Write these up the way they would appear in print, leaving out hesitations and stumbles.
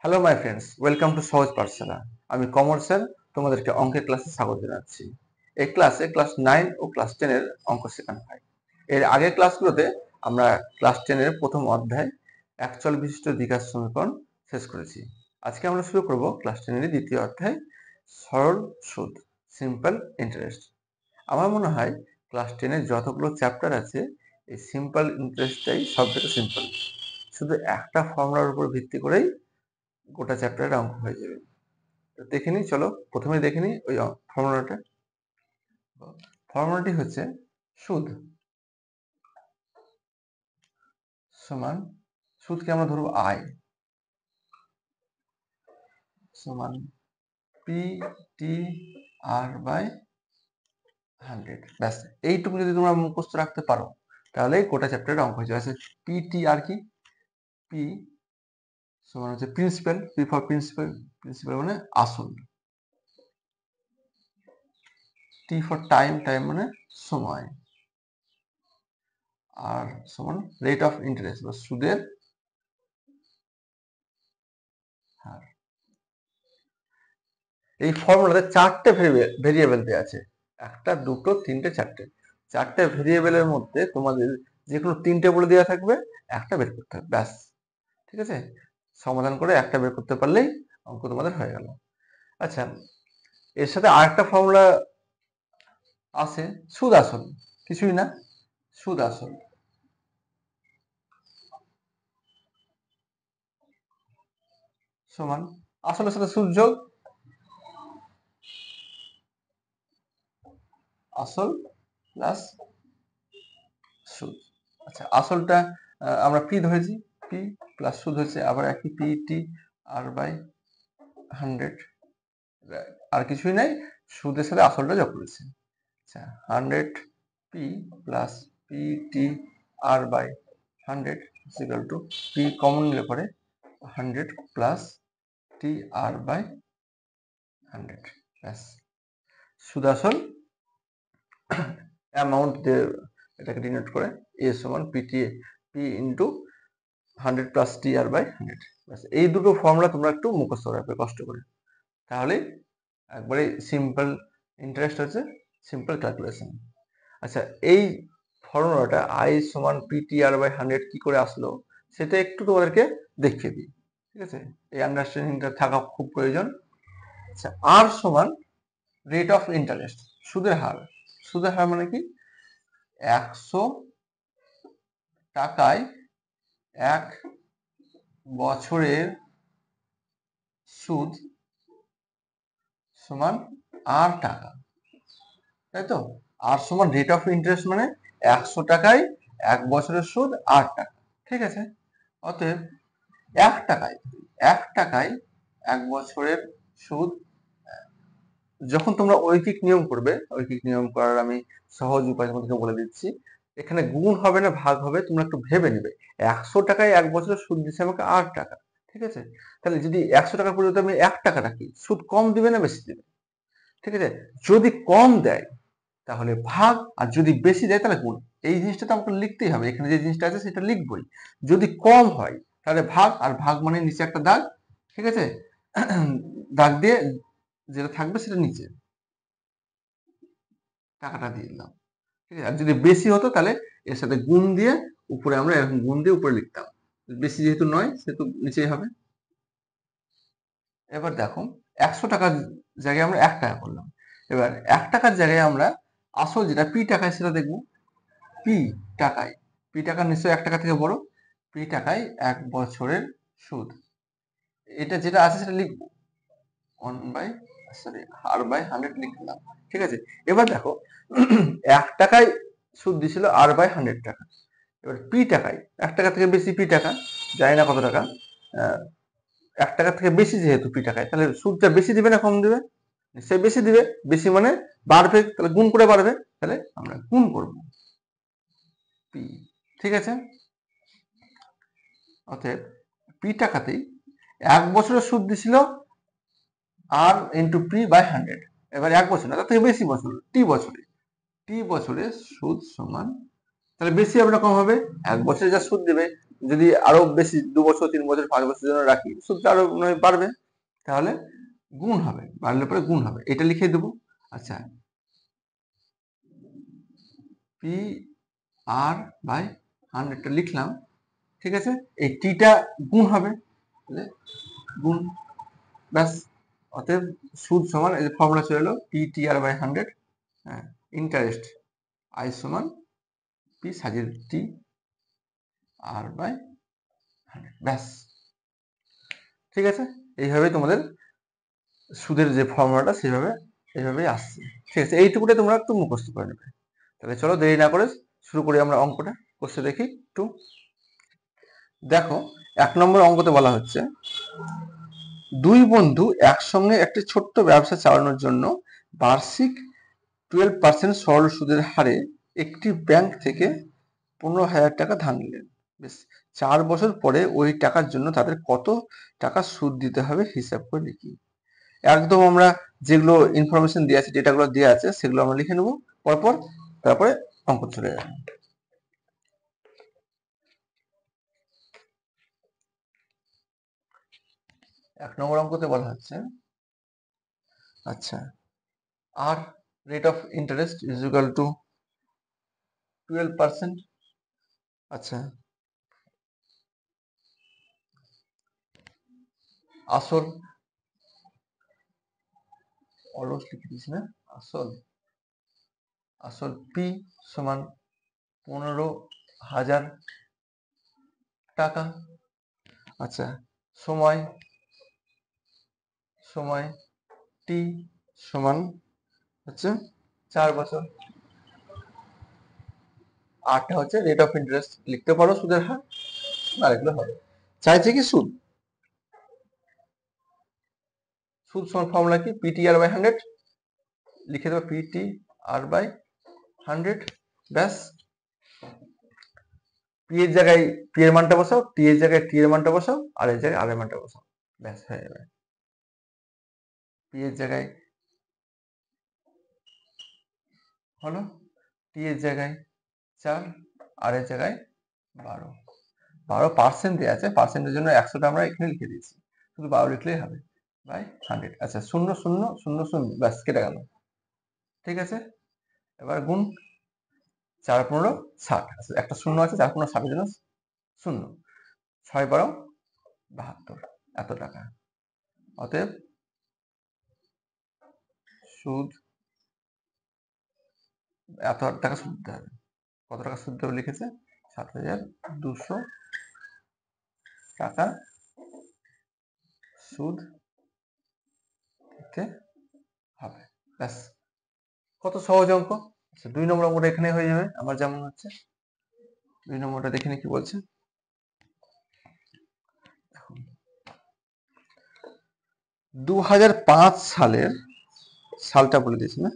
Hello my friends, welcome to সহজ পাঠশালা। আমি কমল sir, তোমাদেরকে অঙ্কের ক্লাসে স্বাগত জানাচ্ছি। এই ক্লাসে ক্লাস 9 ও ক্লাস 10 এর অঙ্ক শেখানো হয়। এর আগের ক্লাসগুলোতে আমরা ক্লাস 10 এর প্রথম অধ্যায় একচল বিশিষ্ট দ্বিঘাত সমীকরণ শেষ করেছি। আজকে আমরা শুরু করব ক্লাস 10 এর দ্বিতীয় অধ্যায় সরল সুদ, সিম্পল ইন্টারেস্ট। আমার মনে হয় ক্লাস 10 এর যতগুলো চ্যাপ্টার আছে, এই সিম্পল ইন্টারেস্টটাই সবথেকে সিম্পল। শুধু একটা ফর্মুলার উপর ভিত্তি করেই গোটা চ্যাপ্টারের অঙ্ক হয়ে যাবে। তো দেখে নিই, চলো প্রথমে দেখে নিই ওই ফর্মুলাটা। ফর্মুলাটি হচ্ছে সুদ সমান, সুদকে আমরা ধরবো আই সমান পি টি আর বাই 100। ব্যাস, এইটুকু যদি তোমরা মুখস্থ রাখতে পারো তাহলে গোটা চ্যাপ্টারের অঙ্ক হয়ে যাবে। পি টি আর কি? পি সমান হচ্ছে principal, P for principal, principal মানে আসল। টি ফর টাইম, টাইম মানে সময়। আর সমান রেট অফ ইন্টারেস্ট বা সুদের হার। এই ফর্মুলাতে চারটে ভেরিয়েবল দেওয়া আছে, একটা, দুটো, তিনটে, চারটে ভেরিয়েবলের মধ্যে তোমাদের যে কোনো তিনটে বলে দেওয়া থাকবে, একটা বের করতে হবে, ব্যাস। ঠিক আছে, সমাধান করে একটা বের করতে পারলেই অঙ্ক তোমাদের হয়ে গেল। আচ্ছা, এর সাথে আরেকটা ফর্মুলা আছে, সুদ আসল, কিছুই না, সুদ আসল সমান আসলের সাথে সুদ যোগ আসল প্লাস সুদ। আচ্ছা, আসলটা আমরা পি ধরেছি, পি প্লাস সুদ হচ্ছে আবার একই পি টি আর বাই 100, আর কিছুই নাই, সুদের সাথে আসলটা যোগ করেছি। আচ্ছা, 100 P plus P T R by 100 equal to P common নিলে পরে 100 প্লাস টি আর বাই 100। ব্যাস, সুদ আসল অ্যামাউন্ট দিয়ে এটাকে ডিনোট করে এ সমান P into 100 plus T R by 100। ব্যাস, এই দুটো ফর্মুলা তোমরা একটু মুখস্থ রাখবে কষ্ট করে, তাহলে একবারে সিম্পল ইন্টারেস্ট হচ্ছে সিম্পল ক্যালকুলেশন। আচ্ছা, এই ফর্মুলাটা আই সমান পি টি আর বাই 100 কি করে আসলো সেটা একটু তোমাদেরকে দেখিয়ে দিই। ঠিক আছে, এই আন্ডারস্ট্যান্ডিংটা থাকা খুব প্রয়োজন। আচ্ছা, আর সমান রেট অফ ইন্টারেস্ট, সুদের হার। সুদের হার মানে কি? 100 টাকায় 1 বছরের সুদ সমান 8 টাকা, তাই তো? আর সমান রেট অফ ইন্টারেস্ট মানে 100 টাকায় 1 বছরের সুদ 8 টাকা। ঠিক আছে, অতএব 1 টাকায় 1 বছরের সুদ, যখন তোমরা ঐকিক নিয়ম করবে, ঐকিক নিয়ম করার আমি সহজ উপায় তোমাদেরকে বলে দিচ্ছি। এখানে গুণ হবে না ভাগ হবে, তোমরা একটু ভেবে নেবে। 100 টাকায় 1 বছরের সুদ দিচ্ছে আমাকে 8 টাকা। ঠিক আছে, তাহলে যদি 100 টাকার পরিবর্তে আমি 1 টাকা রাখি, সুদ কম দিবে না বেশি দিবে? ঠিক আছে, যদি কম দেয় তাহলে ভাগ, আর যদি বেশি দেয় তাহলে গুণ। এই জিনিসটা তো আমাকে লিখতেই হবে, এখানে যে জিনিসটা আছে সেটা লিখবই। যদি কম হয় তাহলে ভাগ, আর ভাগ মানে নিচে একটা দাগ। ঠিক আছে, দাগ দিয়ে যেটা থাকবে সেটা নিচে টাকাটা দিয়ে দিলাম। ঠিক আছে, আর যদি বেশি হতো তাহলে এর সাথে গুণ দিয়ে উপরে আমরা এরকম গুণ দিয়ে উপরে লিখতাম। বেশি যেহেতু নয় সেহেতু নিচেই হবে। এবার দেখো, 100 টাকার জায়গায় আমরা 1 টাকা করলাম। এবার 1 টাকার জায়গায় আমরা আসল যেটা পি টাকায় সেটা দেখবো। পি টাকায়, পি টাকা নিশ্চয়ই 1 টাকা থেকে বড়। পি টাকায় 1 বছরের সুদ, এটা যেটা আছে সেটা লিখবো। 1/100 লিখলাম। ঠিক আছে, এবার দেখো 1 টাকায় সুদ দিছিল r/100 টাকা। এবার পি টাকায় 1 টাকা থেকে বেশি, পি টাকা জানি না কত টাকা, 1 টাকা থেকে বেশি যেহেতু পি টাকায়, তাহলে সুদটা বেশি দিবে না কম দিবে? নিশ্চয়ই বেশি দিবে। বেশি মানে বাড়বে, তাহলে গুণ করে বাড়বে, তাহলে আমরা গুণ করব পি। ঠিক আছে, অতএব পি টাকাতেই 1 বছরের সুদ দিছিল আর ইন্টু পি বাই 100। এবার 1 বছর না, তার থেকে বেশি বছর, টি বছরে, টি বছরে সুদ সমান, তাহলে বেশি হবে না কম হবে? 1 বছরে যা সুদ দেবে যদি আরো বেশি 2 বছর 3 বছর 5 বছরের জন্য রাখি, সুদটা আরো বাড়বে, তাহলে গুণ হবে, বাড়লে পরে গুণ হবে, এটা লিখে দেবো। আচ্ছা, পি আর বাই 100টা লিখলাম, ঠিক আছে। এই টিটা গুণ হবে, গুণ, ব্যাস। অতএব সুদ সমান, এই যে ফর্মুলা চলে এলো, পি টি আর বাই 100, হ্যাঁ, ইন্টারেস্ট আই সমান পি সাজিয়ে টি আর বাই 100, ব্যাস। ঠিক আছে, এইভাবেই তোমাদের সুদের যে ফর্মুলাটা সেইভাবে এইভাবেই আসছে। ঠিক আছে, এইটুকুটা তোমরা একটু মুখস্থ করে নেবে। তাহলে চলো দেরি না করে শুরু করি আমরা অঙ্কটা, করতে দেখি একটু। দেখো 1 নম্বর অঙ্কতে বলা হচ্ছে, দুই বন্ধু একসঙ্গে একটি ছোট্ট ব্যবসা চালানোর জন্য বার্ষিক 12% সরল সুদের হারে একটি ব্যাংক থেকে 15,000 টাকা ধার নিলেন। বেশ, 4 বছর পরে ওই টাকার জন্য তাদের কত টাকা সুদ দিতে হবে হিসাব করে লিখি। একদম আমরা যেগুলো ইনফরমেশন দেওয়া আছে, ডেটাগুলো দেওয়া আছে, সেগুলো আমরা লিখে নেব পরপর, তারপরে অঙ্ক চলে যাবে। 1 নম্বর অঙ্কতে বলা হচ্ছে, আচ্ছা, আর rate of interest is equal to 12%। আচ্ছা, আসল, অলস লিখে দিস না, আসল, আসল পি সমান 15,000 টাকা। আচ্ছা, সময়, সময় টি সমান হচ্ছে 4 বছর। আরটা হচ্ছে রেট অফ ইন্টারেস্ট, লিখতে পারো সুদের হার, আর এগুলো হবে। চাইছে কি সুদ, সুদ সমান ফর্মুলা কি, পিটি আর বাই 100, লিখে দেবো পিটি আর বাই 100, ব্যাস। পি এর জায়গায় পি এর মানটা বসাও, টি এর জায়গায় টি এর মানটা বসাও, আর এর জায়গায় আর এর মানটা বসাও, ব্যাস হয়ে যাবে। পি এর জায়গায় হলো, টি এর জায়গায় 4, আর এর জায়গায় 12, 12% দেওয়া আছে, পার্সেন্টের জন্য 100টা আমরা এখানে লিখে দিয়েছি, শুধু 12 লিখলেই হবে, বাই 100। আচ্ছা, 0 0 0 0, ব্যাস কেটে গেল। ঠিক আছে, এবার গুণ, 4 15 60, আচ্ছা একটা শূন্য আছে, 4 15 60 জন্য শূন্য, 6 12 72, এত টাকা। অতএব সুদ, এত টাকা সুদ দিতে হবে। কত টাকা সুদ দেবে লিখেছে, 7,200 টাকা সুদ দিতে হবে, ব্যাস। কত সহজ অঙ্ক। আচ্ছা, 2 নম্বর অঙ্কটা এখানে হয়ে যাবে আমার যেমন হচ্ছে। 2 নম্বরটা দেখে নি কি বলছে। 2005 সালের, সালটা বলে দিয়েছি না,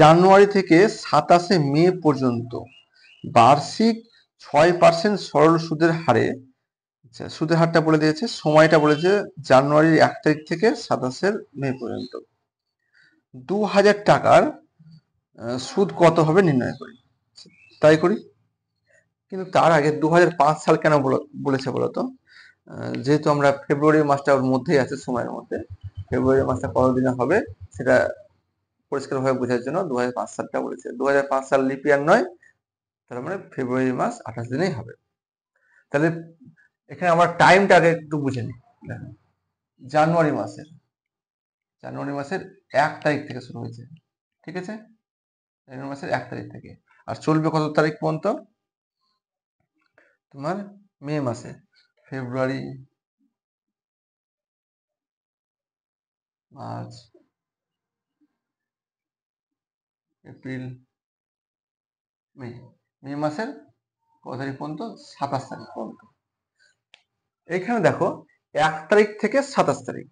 জানুয়ারি থেকে 27শে মে পর্যন্ত বার্ষিক 6% সরল সুদের হারে, আচ্ছা সুদের হারটা বলে দিয়েছে, সময়টা বলেছে জানুয়ারির 1 তারিখ থেকে 27শে মে পর্যন্ত। 2000 টাকার সুদ কত হবে নির্ণয় করি। তাই করি, কিন্তু তার আগে 2005 সাল কেন বলেছে বলতো, যেহেতু আমরা ফেব্রুয়ারি মাসটার মধ্যেই আছে, সময়ের মধ্যে, ফেব্রুয়ারি মাসটা কতদিনে হবে সেটা পরিষ্কারভাবে বোঝার জন্য 2005 সালটা বলেছে। 2005 সাল লিপ ইয়ার নয়, তার মানে ফেব্রুয়ারি মাস 28 দিনেই হবে। তাহলে এখানে আমরা টাইমটা আগে একটু বুঝে নিই। জানুয়ারি মাসের, জানুয়ারি মাসের 1 তারিখ থেকে শুরু হয়েছে, ঠিক আছে, জানুয়ারি মাসের 1 তারিখ থেকে, আর চলবে কত তারিখ পর্যন্ত, তোমার মে মাসে, ফেব্রুয়ারি মার্চ এপ্রিল মে, মে মাসের কত তারিখ পর্যন্ত, 27 তারিখ পর্যন্ত। এখানে দেখো 1 তারিখ থেকে 27 তারিখ,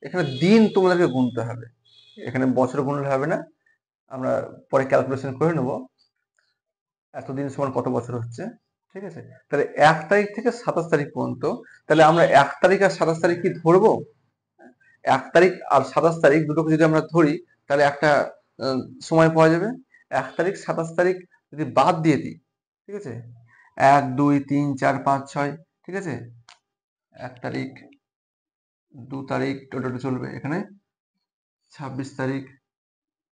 এখানে দিন তোমাদেরকে গুনতে হবে, এখানে বছর গুনলে হবে না, আমরা পরে ক্যালকুলেশন করে নেব এতদিন সমান কত বছর হচ্ছে। ঠিক আছে, তাহলে 1 তারিখ থেকে 27 তারিখ পর্যন্ত, তাহলে আমরা 1 তারিখ আর 27 তারিখ কি ধরবো, 1 তারিখ আর 27 তারিখ দুটোকে যদি আমরা ধরি, তাহলে একটা সময় পাওয়া যাবে। 1 তারিখ 27 তারিখ যদি বাদ দিয়ে দিই, ঠিক আছে, 1 2 3 4 5 6, ঠিক আছে, 1 তারিখ 2 তারিখ টোটাল চলবে, এখানে 26 তারিখ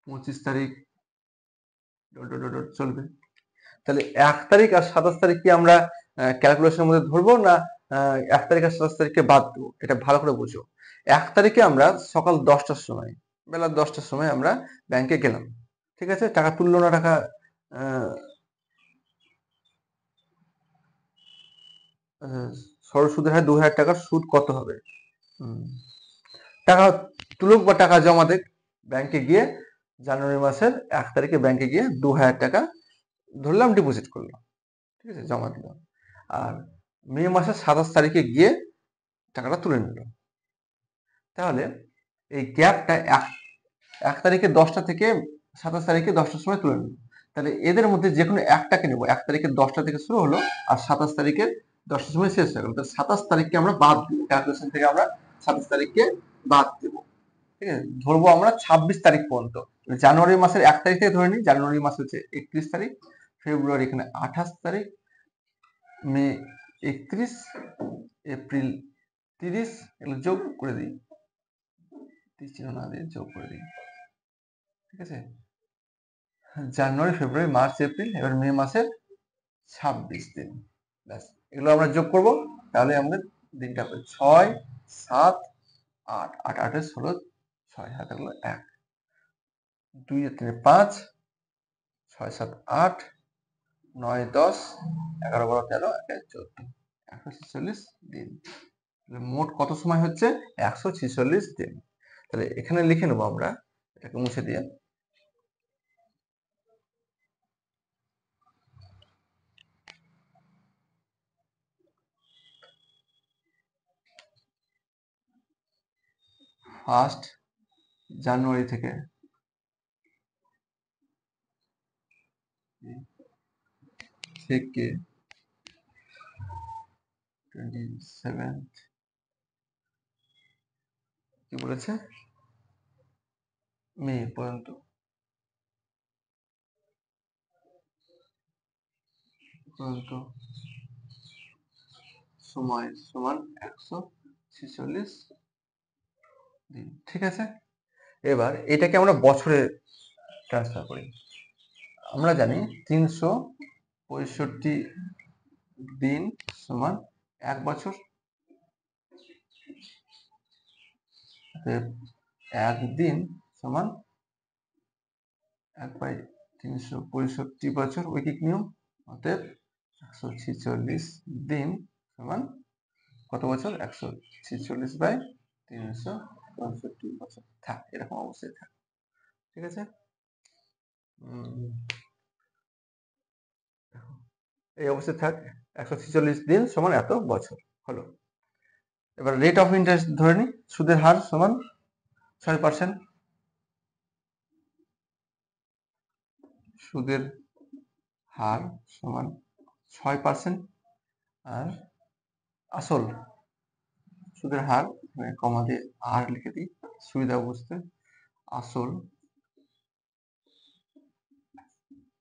25 তারিখ চলবে। তাহলে 1 তারিখ আর 27 তারিখ কি আমরা ক্যালকুলেশনের মধ্যে ধরবো, না 1 তারিখ আর 27 তারিখকে বাদ দেবো? এটা ভালো করে বুঝো। 1 তারিখে আমরা সকাল 10টার সময়, বেলা 10টার সময় আমরা ব্যাংকে গেলাম, ঠিক আছে, টাকা তুললো না, টাকা সরল সুদের হার 2000 টাকার সুদ কত হবে? টাকা তুলুক বা টাকা জমা দেখ, ব্যাংকে গিয়ে জানুয়ারি মাসের 1 তারিখে ব্যাংকে গিয়ে 2000 টাকা ধরলাম ডিপোজিট করলাম, ঠিক আছে, জমা দিলাম। আর মে মাসের 27 তারিখে গিয়ে টাকাটা তুলে নিল। তাহলে এই গ্যাপটা 1 তারিখে 10টা থেকে 27 তারিখে 10টার সময় তুলে নিল। তাহলে এদের মধ্যে যে কোনো একটাকে নেবো। 1 তারিখে 10টা থেকে শুরু হলো আর 27 তারিখে 10টার সময় শেষ হয়ে গেল। তাহলে 27 তারিখকে আমরা বাদ দেবো, ক্যালকুলেশন থেকে আমরা 27 তারিখকে বাদ দেবো, ঠিক আছে। ধরবো আমরা 26 তারিখ পর্যন্ত। জানুয়ারি মাসের 1 তারিখ থেকে ধরে নিই, জানুয়ারি মাস হচ্ছে 31 তারিখ, ফেব্রুয়ারি এখানে 28 তারিখ, মে 31, এপ্রিল 30, এগুলো যোগ করে দিই, চিহ্ন না দিয়ে যোগ করে দিই, ঠিক আছে। জানুয়ারি ফেব্রুয়ারি মার্চ এপ্রিল, এবার মে মাসের 26 দিন, ব্যাস এগুলো আমরা যোগ করব। তাহলে আমাদের দিনটা হবে 6 7 8, 8 8 16, 6 হাতে হলো 1, 2 3 5, 6 7 8, 9 10, 11 12 13, 1 14, 146 দিন। মোট কত সময় হচ্ছে? 146 দিন। তাহলে এখানে লিখে নেবো আমরা, এটাকে মুছে দিয়ে, ফার্স্ট জানুয়ারি থেকে থেকে 27 কি বলেছে, মে পর্যন্ত সময় সমান 146 দিন, ঠিক আছে। এবার এটাকে আমরা বছরে ট্রান্সফার করি। আমরা জানি 365 দিন সমান 1 বছর। 1 দিন সমান 1/365 বছর, ঐকিক নিয়ম। অতএব 146 দিন সমান কত বছর? 146/365 বছর। থাক, এরকম অবস্থায় থাক, ঠিক আছে। এই অবস্থায় থাক, 146 দিন সমান এত বছর হলো। এবার রেট অফ ইন্টারেস্ট ধরে নিই, সুদের হার সমান 6%, সুদের হার সমান 6%। আর আসল সুদের হার, কমা দিয়ে আর লিখে দিই সুবিধা বুঝতে, আসল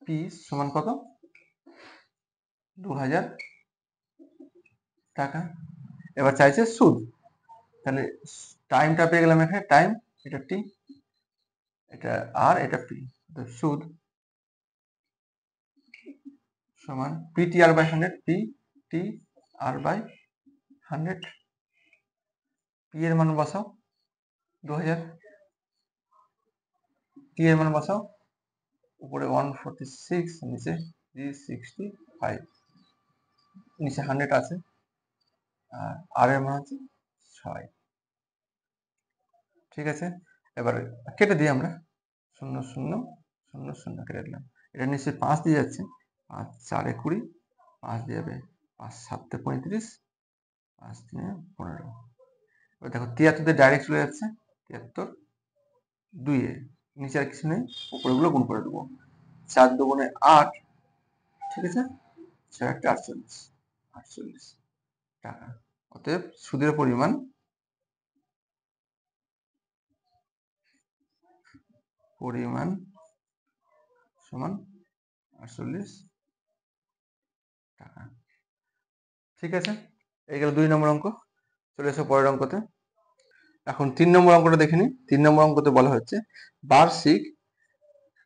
পি সমান কত? 2000 টাকা। এবার চাইছে সুদ, তাহলে টাইমটা পেয়ে গেলাম এখানে, টাইম এটা টি, এটা আর, এটা পি। সুদ সমান P T R by 100, P T R by 100। P এর মান বসাও 2000, টি এর মান বসাও, উপরে 146, নিচে 365, নিচে 100 আছে, আর এর মান হচ্ছে 6, ঠিক আছে। এবার কেটে দিই আমরা, 0 0 0 0 কেটে দিলাম। এটা নিশ্চয়ই 5 দিয়ে যাচ্ছে, 5 4 20, 5 দিয়ে যাবে, 5 7 35, 5 3 15। এবার দেখো 73 দিয়ে ডাইরেক্ট চলে যাচ্ছে, 73 2 এ, নিচে আর কিছু নেই, উপরেগুলো গুণ করে দেবো, 4 দুগুণে 8, ঠিক আছে, 6 1 48, 48 টাকা। অতএব সুদের পরিমাণ সমান 48 টাকা। ঠিক আছে, এই গেল 2 নম্বর অঙ্ক। চলে এসো পরের অঙ্কতে। এখন 3 নম্বর অঙ্কটা দেখে নিই। 3 নম্বর অঙ্কতে বলা হচ্ছে বার্ষিক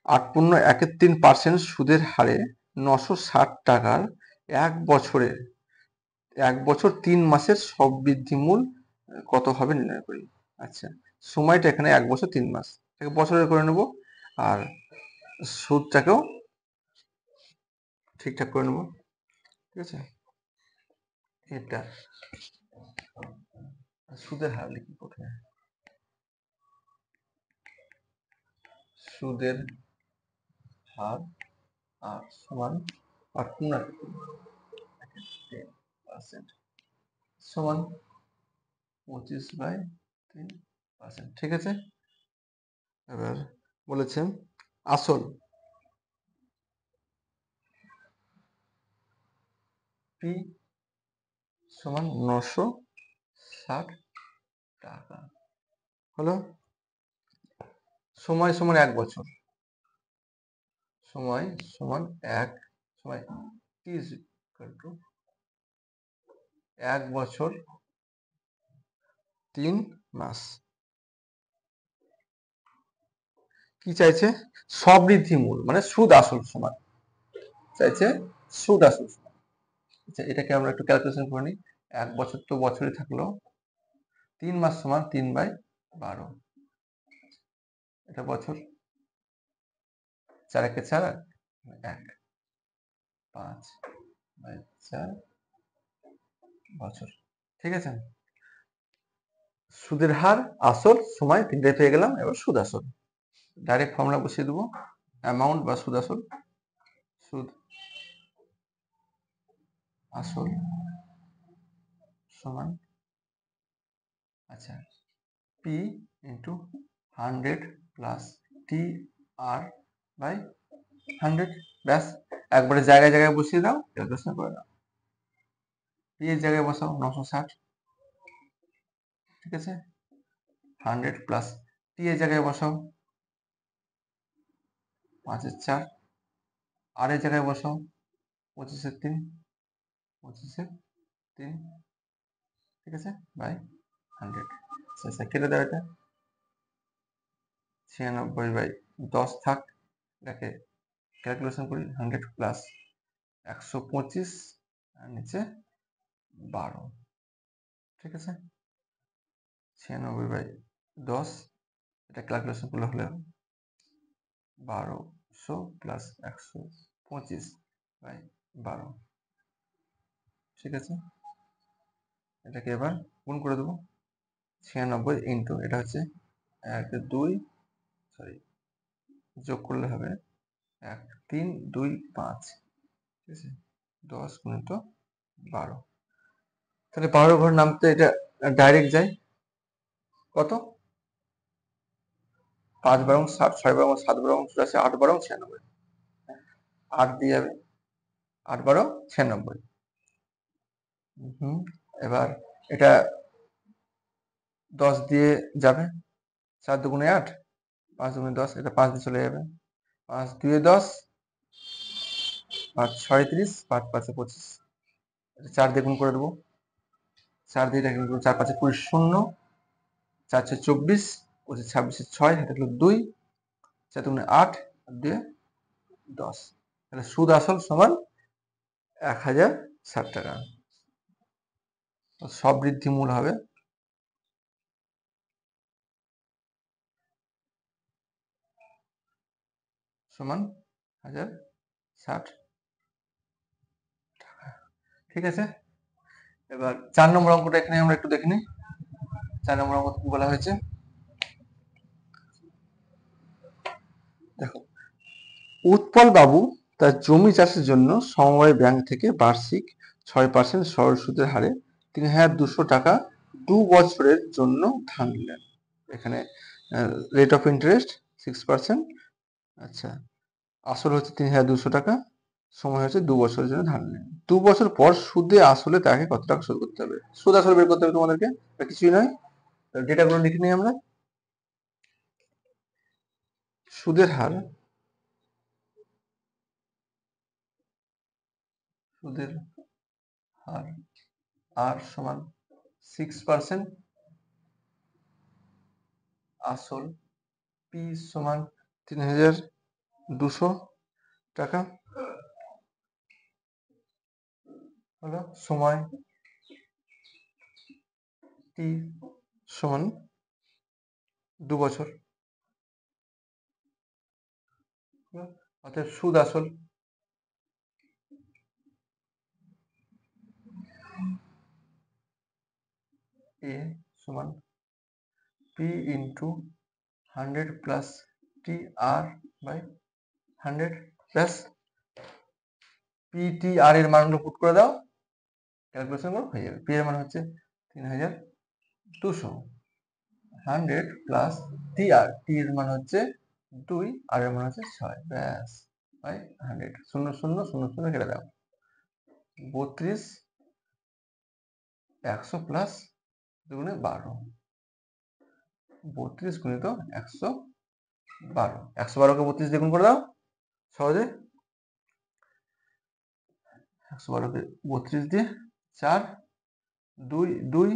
8.13% সুদের হারে 960 টাকার 1 বছর 3 মাসের সববৃদ্ধি মূল কত হবে নির্ণয় করি। আচ্ছা, সময়টা এখানে 1 বছর 3 মাস, এটাকে বছরে করে নেব, আর সুদটাকেও ঠিকঠাক করে নেব। ঠিক আছে, এটা সুদের হার লিখি প্রথমে। সুদের হার আর সমান 8.10% সমান 25/3%। ঠিক আছে, এবার বলেছে আসল পি সমান 960 টাকা হলো। সময় সমান 1 বছর, সময় সমান সময় টি ইজ ইকুয়াল টু 1 বছর 3 মাস। কি চাইছে? সবৃদ্ধি মূল মানে সুদ আসল সমান চাইছে, সুদ আসল সমান। আচ্ছা, এটাকে আমরা একটু ক্যালকুলেশন করে নিই। 1 বছর তো বছরই থাকলো, 3 মাস সমান 3/12, এটা বছর, 4 একে 4 1, 5/4 বছর। ঠিক আছে, সুদের হার আসল সময় তিনটাই পেয়ে গেলাম। এবার সুদ আসল ডাইরেক্ট ফর্মুলা বসিয়ে দেবো। অ্যামাউন্ট বা সুদ আসল, সুদ আসল সমান, আচ্ছা, P into 100 plus T R by 100। ব্যাস, একবারে জায়গায় জায়গায় বসিয়ে দাও, ক্যালকুলেশন করে দাও। পি এর জায়গায় বসাও 960, ঠিক আছে, 100 প্লাস টি এর জায়গায় বসাও 5/4, আর এর জায়গায় বসাও 25/3, 25/3, ঠিক আছে, বাই 100। আচ্ছা, কেটে দাও এটা, 96/10 থাক, এটাকে ক্যালকুলেশন করি। 100 প্লাস 125 আর নিচে 12, ঠিক আছে, 96/10, এটা ক্যালকুলেশন করলে হলে 1200 প্লাস 125/12, ঠিক আছে, এটাকে এবার গুণ করে দেবো। 96 ইন্টু এটা হচ্ছে 1 2, সরি যোগ করলে হবে 1 3 2 5, ঠিক আছে, 10 গুণিত 12, তাহলে 12 ঘর নামতে এটা ডাইরেক্ট যায় কত, 5 বারং 60, 6 বারং 7 বারং 84, 8 বারং 96, 8 দিয়ে যাবে, 8 বারং 96। এবার এটা 10 দিয়ে যাবে, 4 দুগুণে 8, 5 দুগুণে 10, এটা 5 দিয়ে চলে যাবে, 5 2 10, 5 6 30, 5 5 25, 4 দিয়ে গুণ করে দেবো, 4 দিয়ে এটা গুণ করবো, 4 5 20, 0, 4 6 24, 25 26 6, এটা হলো 2, 4 দুগুণে 8, 2 10, তাহলে সুদ আসল সমান 1060 টাকা। সবৃদ্ধি মূল হবে সমান 1060 টাকা। ঠিক আছে, এবার 4 নম্বর অঙ্কটা এখানে আমরা একটু দেখে নিই। 4 নম্বর অঙ্ক কি বলা হয়েছে দেখো, উৎপল বাবু তার জমি চাষের জন্য সমবায় ব্যাংক থেকে বার্ষিক 6% সরল সুদের হারে 3200 টাকা 2 বছরের জন্য ধার নিলেন। এখানে রেট অফ ইন্টারেস্ট 6%, আচ্ছা, আসল হচ্ছে 3200 টাকা, সময় হচ্ছে 2 বছরের জন্য ধার নিলেন। 2 বছর পর সুদে আসলে তাকে কত টাকা শোধ করতে হবে। সুদ আসলে বের করতে হবে তোমাদেরকে, কিছুই নয়, ডেটাগুলো লিখে নিই আমরা। সুদের হার সুদের হার আর সমান 6%, আসল পি সমান 3,200 টাকা হলো, সময় টি সমান 2 বছর, অর্থাৎ সুদ আসল এ সমান P into 100 plus T R by 100 plus P T R এর মানগুলো পুট করে দাও, ক্যালকুলেশন করো, হয়ে যাবে। পি এর মান হচ্ছে 3,200, 100 প্লাস টি আর, টি এর মান হচ্ছে 2, আর এর মান হচ্ছে 6, ব্যাস, বাই 100, 0 0 0 0 কেটে দাও, 32, 100 প্লাস 2 গুণে 12, 32 গুণিত 112, 112কে 32 দিয়ে গুণ করে দাও সহজে, 112কে 32 দিয়ে 4 2 2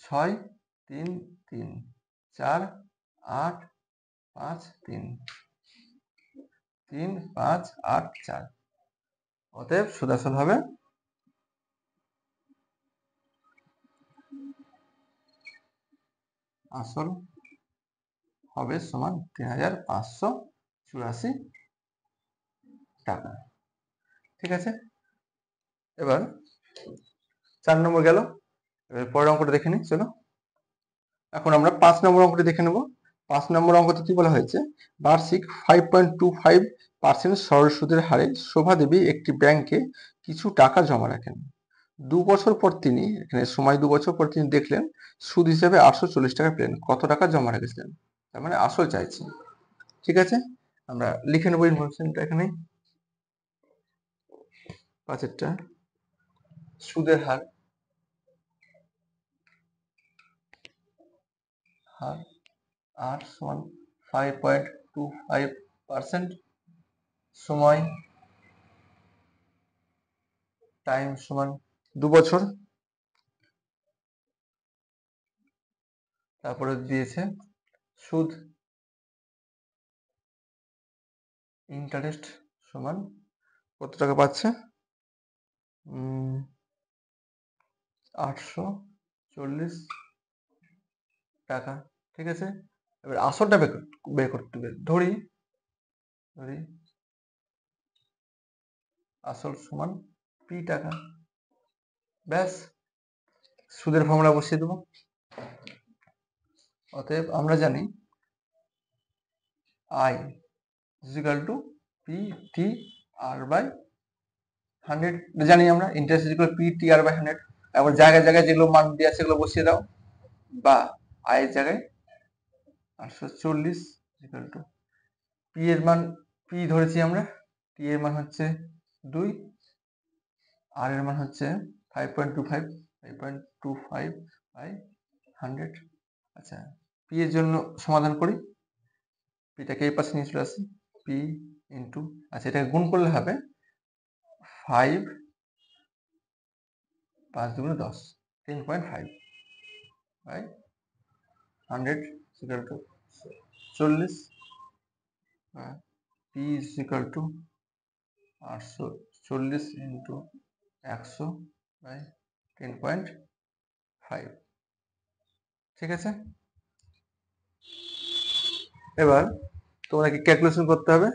6 3 3 4 8 5 3 3 5 8 4, অতএব সুদ আসল হবে আসল হবে সমান 3,584 টাকা। ঠিক আছে, এবার 4 নম্বর গেল, এবার পরের অঙ্কটা দেখে নিই, চলো। এখন আমরা 5 নম্বর অঙ্কটি দেখে নেব। 5 নম্বর অঙ্কতে কি বলা হয়েছে, বার্ষিক 5.25% সরল সুদের হারে শোভা দেবী একটি ব্যাংকে কিছু টাকা জমা রাখেন। 2 বছর পর তিনি, এখানে সময় 2 বছর পর তিনি দেখলেন সুদ হিসেবে 840 টাকা পেলেন। কত টাকা জমা রেখেছিলেন, তার মানে আসল চাইছি। ঠিক আছে, আমরা লিখে নেবো ইনফরমেশনটা এখানে। 5-এরটা সুদের হার আর সমান 5.25%, সময় টাইম সমান 2 বছর, তারপরে দিয়েছে সুদ ইন্টারেস্ট সমান কত টাকা পাচ্ছে, 840 টাকা। ঠিক আছে, এবার আসলটা বের করতে হবে। ধরি আসল সমান পি টাকা, ব্যাস, সুদের ফর্মুলা বসিয়ে দেবো। অতএব আমরা জানি I is equal to P T R by 100, জানি আমরা interest is equal P T R by 100। এবার জায়গায় জায়গায় যেগুলো মান দেওয়া আছে সেগুলো বসিয়ে দাও, বা আই এর জায়গায় 840 ইকুয়াল টু পি এর মান, পি ধরেছি আমরা, টি এর মান হচ্ছে 2, আর এর মান হচ্ছে 5.25 বাই 100। আচ্ছা, পি এর জন্য সমাধান করি, পিটাকে এই পাশে নিয়ে চলে আসি, পি ইন্টু, আচ্ছা এটাকে গুণ করলে হবে 5 5 দুগুণে 10, 10.5 by 100 equal to 40, P is equal to 840 into 100 by 10.5। ঠিক আছে, এবার তোমাকে ক্যালকুলেশন করতে হবে,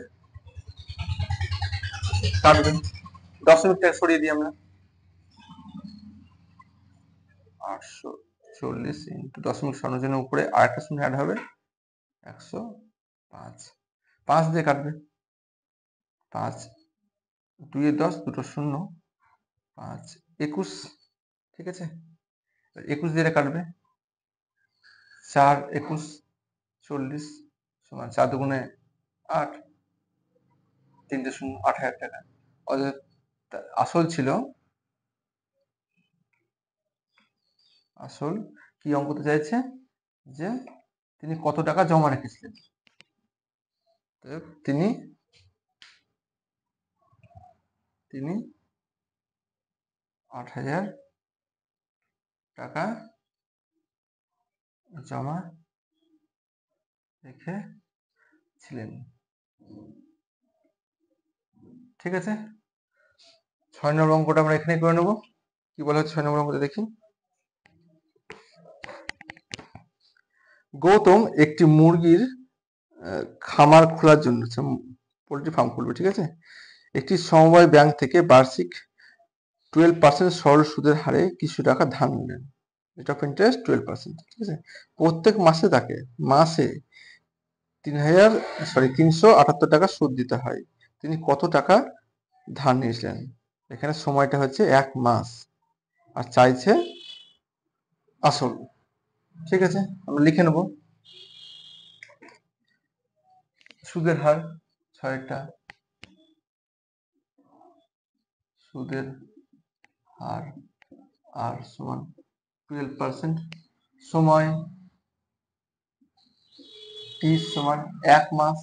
কাটবে, দশমিকটা সরিয়ে দিই আমরা, 840 ইন্টু দশমিক সরানোর জন্য উপরে আরেকটা শূন্য অ্যাড হবে, 105, 5 দিয়ে কাটবে, 5 2 এ 10, দুটো শূন্য, 5 21। ঠিক আছে, 21 দিয়ে কাটবে, 4 21 40 সমান 4 দুগুণে 8, 3টে শূন্য, 8,000 টাকা। অর্থাৎ আসল ছিল, আসল কি অঙ্কতে চাইছে, যে তিনি কত টাকা জমা রেখেছিলেন। তিনি 8,000 টাকা জমা রেখেছিলেন। ঠিক আছে, 6 নম্বর অঙ্কটা আমরা এখানে করে নেব। কি বলা হচ্ছে 6 নম্বর অঙ্কটা দেখি। গৌতম একটি মুরগির খামার খোলার জন্য পোল্ট্রি ফার্ম খুলবে। ঠিক আছে, একটি সমবায় ব্যাংক থেকে বার্ষিক 12% সরল সুদের হারে কিছু টাকা ধার নিলেন। Rate of interest 12%। ঠিক আছে, প্রত্যেক মাসে তাকে 378 টাকা সুদ দিতে হয়। তিনি কত টাকা ধার নিয়েছিলেন? এখানে সময়টা হচ্ছে 1 মাস আর চাইছে আসল। ঠিক আছে, আমরা লিখে নেব। সুদের হার 6টা, সুদের হার আর সমান 12%, সময় টি সমান 1 মাস।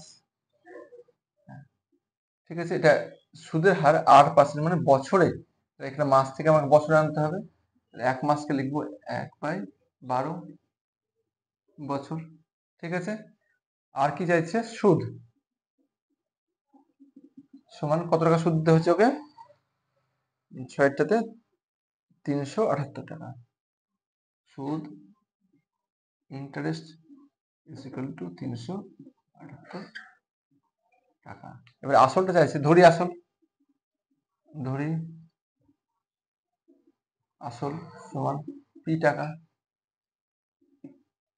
ঠিক আছে, এটা সুদের হার 8% মানে বছরে, এখানে মাস থেকে আমাকে বছরে আনতে হবে। 1 মাসকে লিখবো 1/12 বছর। ঠিক আছে, আর কি চাইছে? সুদ সমান কত টাকা সুদ দিতে হচ্ছে ওকে? 6টাতে 378 টাকা। সুদ ইন্টারেস্ট ইজ ইকুয়াল টু 378 টাকা। এবার আসলটা চাইছে, ধরি আসল, ধরি আসল সমান পি টাকা।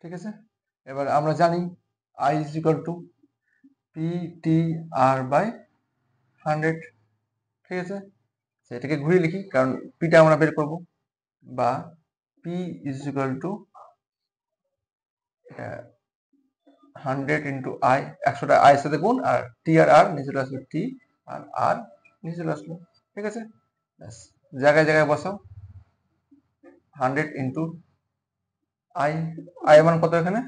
ঠিক আছে, এবার আমরা জানি I is equal to P T R by 100। ঠিক আছে, এটাকে ঘুরিয়ে লিখি কারণ পিটা আমরা বের করব, বা P is equal to 100 into I, 100টা আই এর সাথে গুণ, আর টি আর আর নিচে চলে আসলো, টি আর আর নিচে চলে আসলো। ঠিক আছে, জায়গায় জায়গায় বসাও। 100 ইন্টু আই, আই মান কত এখানে?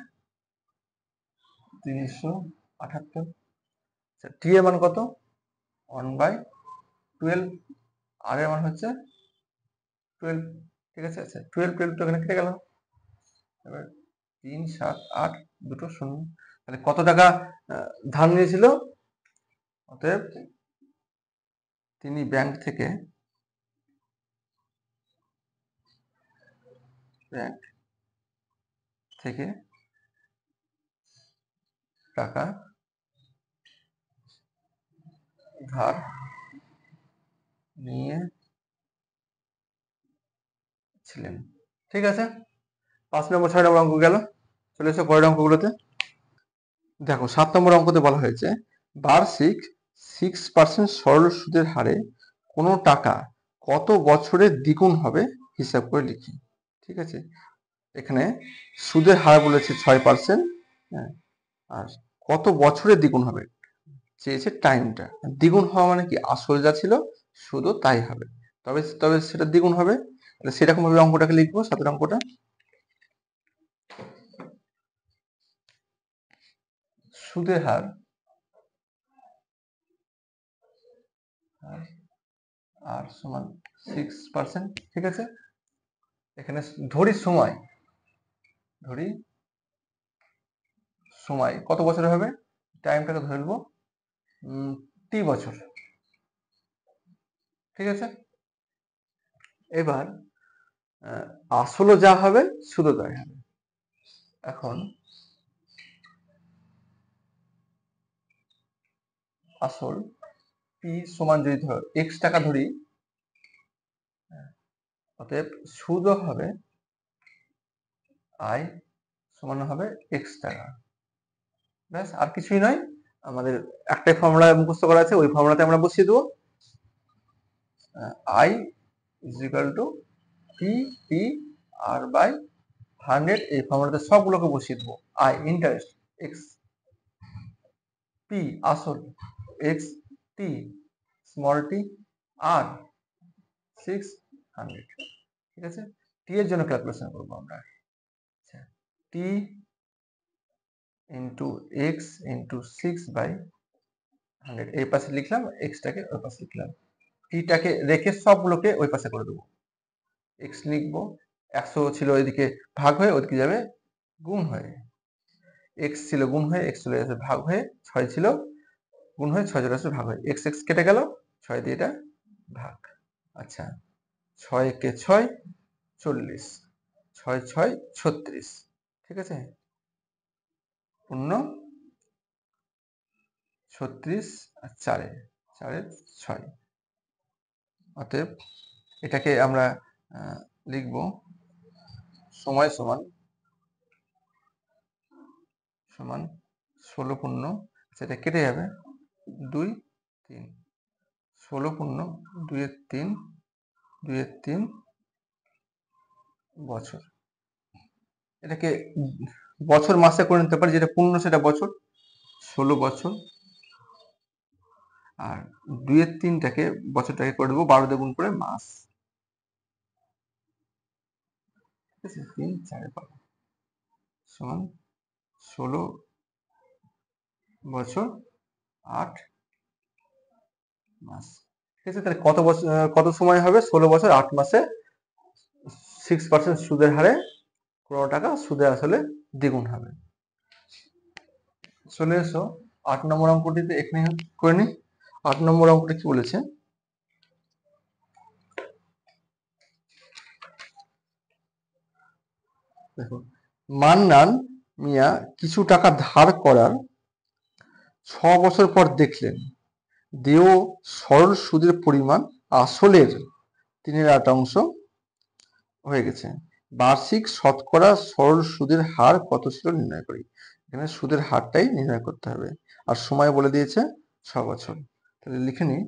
378। টি এর মান কত? 1/12। আর এর মান হচ্ছে 12। ঠিক আছে, আচ্ছা 12 তো এখানে কেটে গেল। এবার 3 7 8 দুটো শূন্য, তাহলে কত টাকা ধার নিয়েছিল? অতএব তিনি ব্যাংক থেকে টাকা ধার নিয়েছিলেন। ঠিক আছে, 5 নম্বর 6 নম্বর অঙ্ক গেল। চলে এসো পরের অঙ্কগুলোতে। দেখো 7 নম্বর অঙ্কতে বলা হয়েছে বার্ষিক 6% সরল সুদের হারে কোনো টাকা কত বছরে দ্বিগুণ হবে হিসাব করে লিখি। ঠিক আছে, এখানে সুদের হার বলেছে 6%, হ্যাঁ, আর কত বছরে দ্বিগুণ হবে চেয়েছে টাইমটা। দ্বিগুণ হওয়া মানে কি? আসল যা ছিল সুদও তাই হবে, তবে তবে সেটা দ্বিগুণ হবে। সেরকম ভাবে অঙ্কটাকে লিখবো। 7 অঙ্কটা, সুদের হার আর সমান 6%। ঠিক আছে, এখানে ধরি সময়, ধরি সময় কত বছরে হবে, টাইমটাকে ধরে নেবো টি বছর। ঠিক আছে, এবার আসলে যা হবে সুদও তাই হবে। এখন আসল পি সমান যদি ধর x টাকা ধরি, অতএব সুদও হবে আই সমান হবে x টাকা। ব্যাস, আর কিছুই নয়, আমাদের একটাই ফর্মুলা মুখস্থ করা আছে, ওই ফর্মুলাতে আমরা বসিয়ে দেবো। I is equal to P T R by 100। এই ফর্মুলাতে সবগুলোকে বসিয়ে দেবো। আই ইন্টারেস্ট, এক্স পি আসল, x T small t R 600। ঠিক আছে, টি এর জন্য ক্যালকুলেশন করবো আমরা। টি ইন্টু এক্স ইন্টু 6/100, এই পাশে লিখলাম, এক্সটাকে ওই পাশে লিখলাম, টিটাকে রেখে সবগুলোকে ওই পাশে করে দেবো। এক্স লিখবো, 100 ছিল এদিকে ভাগ হয়ে ওদিকে যাবে গুণ হয়ে, এক্স ছিল গুণ হয়ে এক্স চলে যাচ্ছে ভাগ হয়ে, 6 ছিল গুণ হয়ে 6 চলে আসছে ভাগ হয়ে, এক্স এক্স কেটে গেল, 6 দিয়ে এটা ভাগ। আচ্ছা, 6 একে 6, 40, 6 6 36, ঠিক আছে, 36 আর 4 6। অতএব এটাকে আমরা লিখব সময় সমান সমান 16 পূর্ণ, সেটা কেটে যাবে 2 3, 16 পূর্ণ 2 এর 3, 2 এর 3 বছর। এটাকে বছর মাসে করে নিতে পারি, যেটা পূর্ণ সেটা বছর, 16 বছর, আর 2 এর 3টাকে বছরটাকে করে দেবো 12 দিয়ে গুণ করে মাস, ঠিক আছে, 3 4 12 সমান 16 বছর 8 মাস। ঠিক আছে, তাহলে কত বছর কত সময় হবে? 16 বছর 8 মাসে 6% সুদের হারে 15 টাকা সুদে আসলে দ্বিগুণ হবে। চলে এসো 8 নম্বর অঙ্কটিতে, এখানে করে নি। 8 নম্বর অঙ্কটি কি বলেছে? দেখো, মান্নান মিয়া কিছু টাকা ধার করার 6 বছর পর দেখলেন দেয় সরল সুদের পরিমাণ আসলের 3/8 হয়ে গেছে। বার্ষিক শতকরা সরল সুদের হার কত ছিল নির্ণয় করি। এখানে সুদের হারটাই নির্ণয় করতে হবে, আর সময় বলে দিয়েছে 6 বছর। তাহলে লিখে নিই,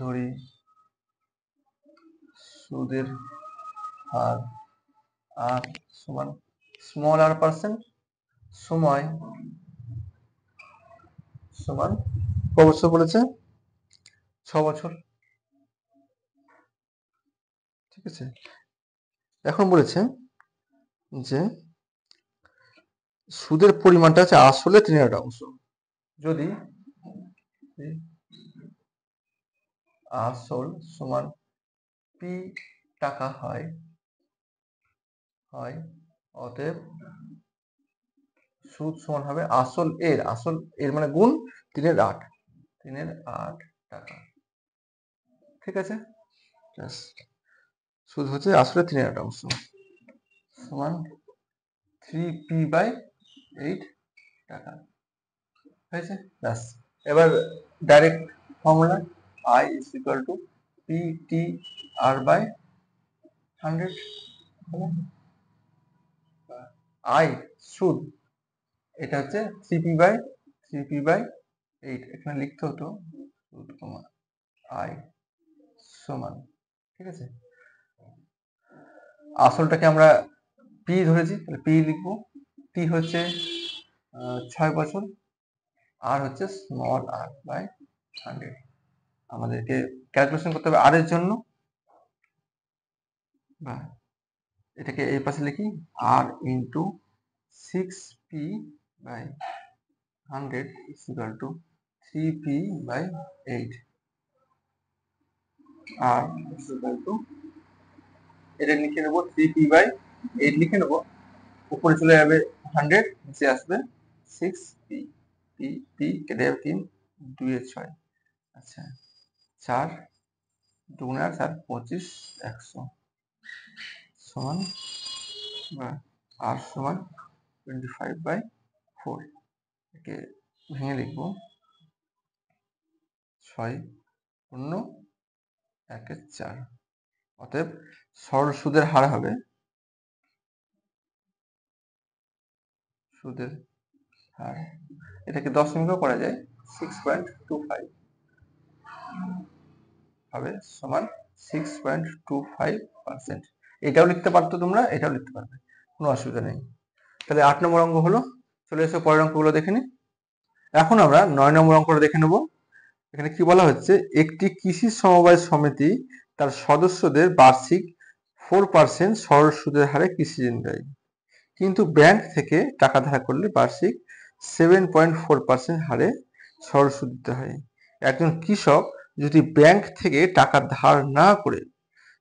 ধরি সুদের হার আর সমান স্মল আর পার্সেন্ট, সময় সমান কত বছর বলেছে? 6 বছর, ঠিক আছে। এখন বলেছে যে সুদের পরিমাণটা আছে আসলে 3/8। যদি আসল সমান পি টাকা হয়, অতএব সুদ সমান হবে আসল এর মানে গুণ 3/8 টাকা, ঠিক আছে। সুদ হচ্ছে আসলে 3/8 সমান 3p/8 টাকা হয়েছে। ব্যাস, এবার direct formula I is equal to PTR/100। I সুদ, এটা হচ্ছে 3p/8, এখানে লিখতে হতো সুদ কমা I সমান, ঠিক আছে। আসলটাকে আমরা পি ধরেছি, তাহলে পি লিখবো। টি হচ্ছে 6 বছর, আর হচ্ছে স্মল r/100। আমাদেরকে ক্যালকুলেশন করতে হবে আর এর জন্য, বা এটাকে এই পাশে লিখি r into 6p/100 is equal to 3p/8, R is equal to এটা লিখে নেবো 3p/8 লিখে নেবো, উপরে চলে যাবে 100, নিচে আসবে 6p, p কেটে যাবে 3, 2 এর 6, আচ্ছা 4 2 আর 4 25 100 সমান বা r সমান 25/4। একে ভেঙে লিখবো 6 পূর্ণ 1 4। অতএব সরল সুদের হার হবে, সুদের হার এটাকে দশমিকও করা যায়, 6.25 হবে সমান 6.25%। এটাও লিখতে পারতো তোমরা, এটাও লিখতে পারবে, কোনো অসুবিধা নেই। তাহলে 8 নম্বর অঙ্ক হলো। চলে এসো পরের অঙ্কগুলো দেখে নি। এখন আমরা 9 নম্বর অঙ্কটা দেখে নেব। এখানে কি বলা হচ্ছে, একটি কৃষি সমবায় সমিতি তার সদস্যদের বার্ষিক 4% সরল সুদের হারে কৃষি ঋণ দেয়, কিন্তু ব্যাংক থেকে টাকা ধার করলে বার্ষিক 7.4% হারে সরল সুদ দিতে হয়। একজন কৃষক যদি ব্যাংক থেকে টাকা ধার না করে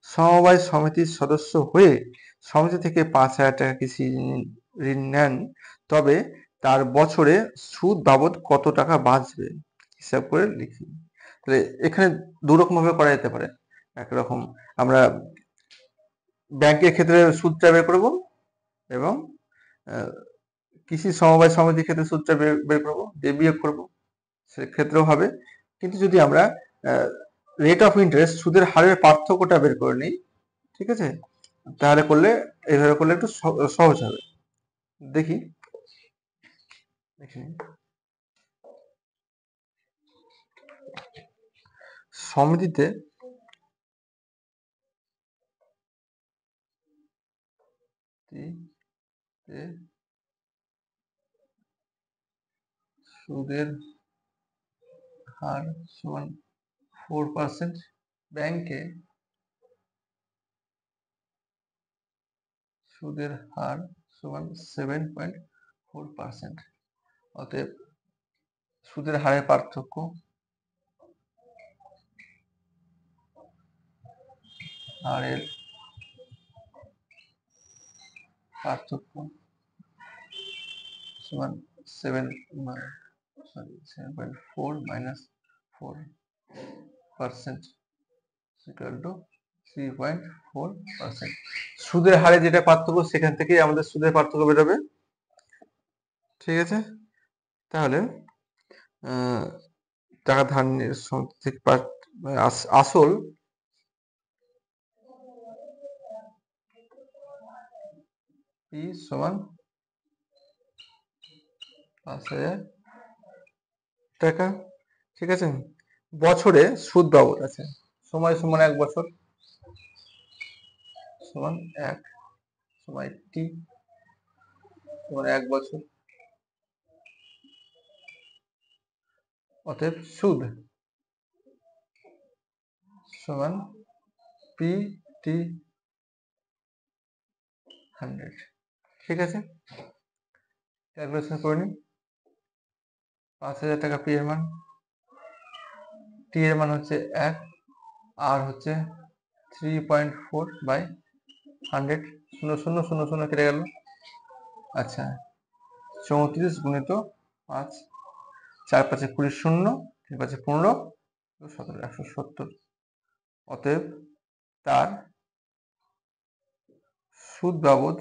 সমবায় সমিতির সদস্য হয়ে সমিতি থেকে 5,000 টাকা কৃষি ঋণ নেন, তবে তার বছরে সুদ বাবদ কত টাকা বাঁচবে হিসাব করে লিখি। তাহলে এখানে দুরকম ভাবে করা যেতে পারে। একরকম আমরা ব্যাংকের ক্ষেত্রে সুদটা বের করব এবং কৃষি সমবায় সমিতির ক্ষেত্রে সুদটা বের করবো, দিয়ে বিয়োগ করবো, সেক্ষেত্রেও হবে। কিন্তু যদি আমরা রেট অফ ইন্টারেস্ট সুদের হারের পার্থক্যটা বের করে নিই, ঠিক আছে, তাহলে করলে এইভাবে করলে একটু সহজ হবে। দেখি সমিতিতে সুদের হার সমান 4%, ব্যাংকে সুদের হার সমান 7.4%। অতএব সুদের হারের পার্থক্য হারের পার্থক্য সমান 7.4 minus 4% equal to 3.4%। সুদের হারে যেটা পার্থক্য সেখান থেকে আমাদের সুদের পার্থক্য বেরোবে। ঠিক আছে, তাহলে টাকা ধার থেকে আসল পি সমান 5,000 টাকা। ঠিক আছে, বছরে সুদ বাবদ আছে, সময় সমান 1 বছর সমান 1, সময় টি সমান 1 বছর। অতএব সুদ সমান পি টি 100। ঠিক আছে, ক্যালকুলেশন করে নিন। 5,000 টাকা পি এর মান, টি এর মান হচ্ছে 1, আর হচ্ছে 3.4 বাই 100, 0 0 0 0 কেটে গেল। আচ্ছা, 34 গুণিত 5, 4 5 20, 0 3 5 15, 17, 170। অতএব তার সুদ বাবদ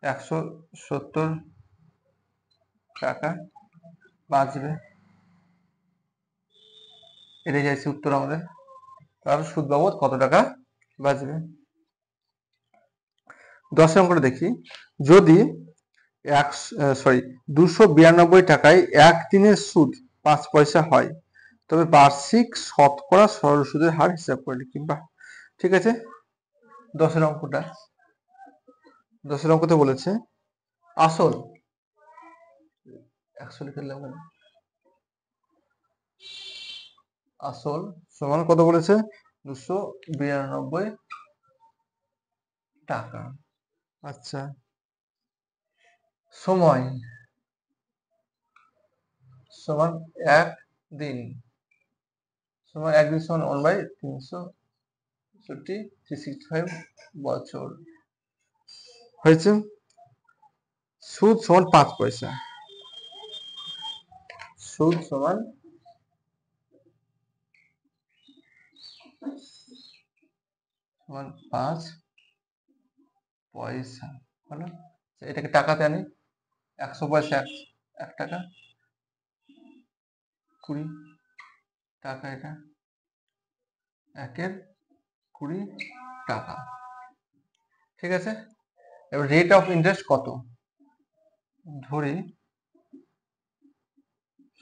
170 টাকা বাঁচবে। এটাই চাইছি উত্তর আমাদের, তার সুদ বাবদ কত টাকা বাঁচবে। 10 অঙ্কটা দেখি। যদি 292 টাকায় এক দিনের সুদ 5 পয়সা হয়, তবে বার্ষিক শতকরা সরল সুদের হার হিসাব করে লিখি। বাহ, ঠিক আছে। 10 অঙ্কতে বলেছে আসল 100 লিখে দিলাম, আসল সমান কত বলেছে, 292 টাকা। আচ্ছা, সময় সমান 1 দিন, সময় 1 দিন সমান 1/365, 365 বছর হয়েছে। সুদ সমান 5 পয়সা, সুদ সমান 5 পয়সা হলো। এটাকে টাকাতে আনি, 100 পয়সা 1 টাকা, 20 টাকা, এটা 1 এর 20 টাকা। ঠিক আছে, এবার রেট অফ ইন্টারেস্ট কত, ধরি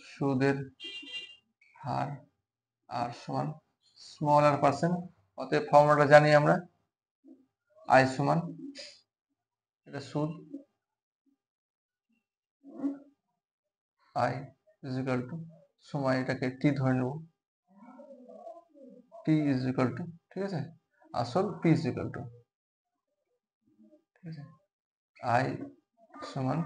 সুদের হার আর সমান স্মল আর পার্সেন্ট। অতএব ফর্মুলাটা জানি আমরা, আই সমান এটা সুদ, আই ইজ ইকুয়াল টু সময়, এটাকে টি ধরে নেব, টি ইজ ইকুয়াল টু, ঠিক আছে, আসল পি ইজ ইকুয়াল টু, ঠিক আছে, আই সমান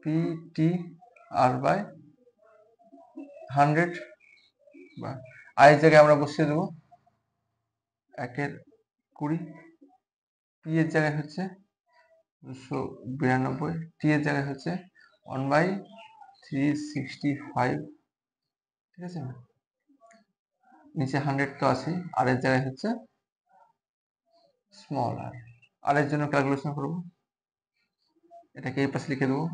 PTR/100 বা আই জায়গায় আমরা বসিয়ে দেবো 1/20, পি এর জায়গায় হচ্ছে 292, টি এর জায়গায় হচ্ছে 1/365, ঠিক আছে না? নিচে 100 তো আছে, আর এর জায়গায় হচ্ছে স্মল আর এর জন্য ক্যালকুলেশন করবো, এটাকে এই পাশে লিখে দেবো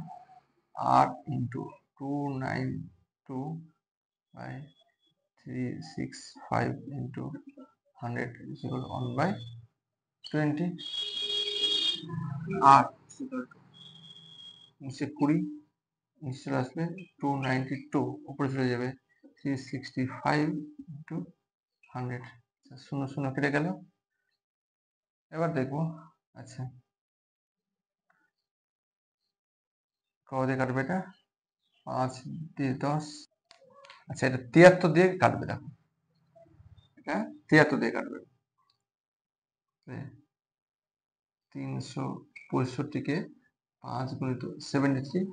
আর ইন্টু 292/365 ইন্টু 100 ইকুয়াল 1/20, আর নিচে 20, নিচে চলে আসবে 292, উপরে চলে যাবে 365 ইন্টু 100, 0 0 কেটে গেল। এবার দেখবো, আচ্ছা কত দিয়ে কাটবে এটা, 5 দিয়ে 10, আচ্ছা এটা 73 দিয়ে কাটবে, দেখো এটা 73 দিয়ে কাটবে, 365কে 5 গুণিত 73,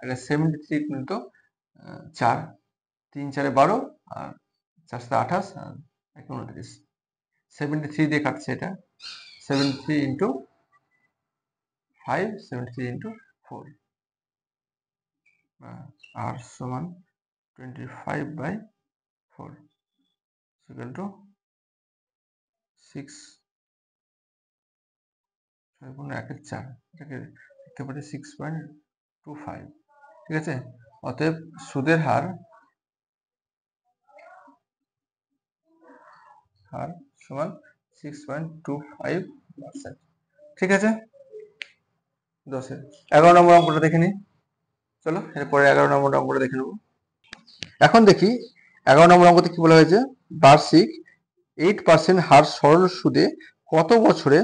আগে 73 গুণিত 4, 3 4 12 আর 4 7 28 আর 1 29, 73 দিয়ে কাটছে এটা, 73 ইন্টু 5, 73 ইন্টু 4, আর সমান 25/4 ইকুয়াল টু 6, 1/4, এটাকে লিখতে পারি 6.25, ঠিক আছে। অতএব সুদের হার সমান 6.25%, ঠিক আছে। 10-এর 11 নম্বর অঙ্কটা দেখে নিই, চলো এরপরে 11 নম্বর অঙ্কটা দেখে নেবো। এখন দেখি 11 নম্বর অঙ্কতে কি বলা হয়েছে, বার্ষিক 8% হার সরল সুদে কত বছরে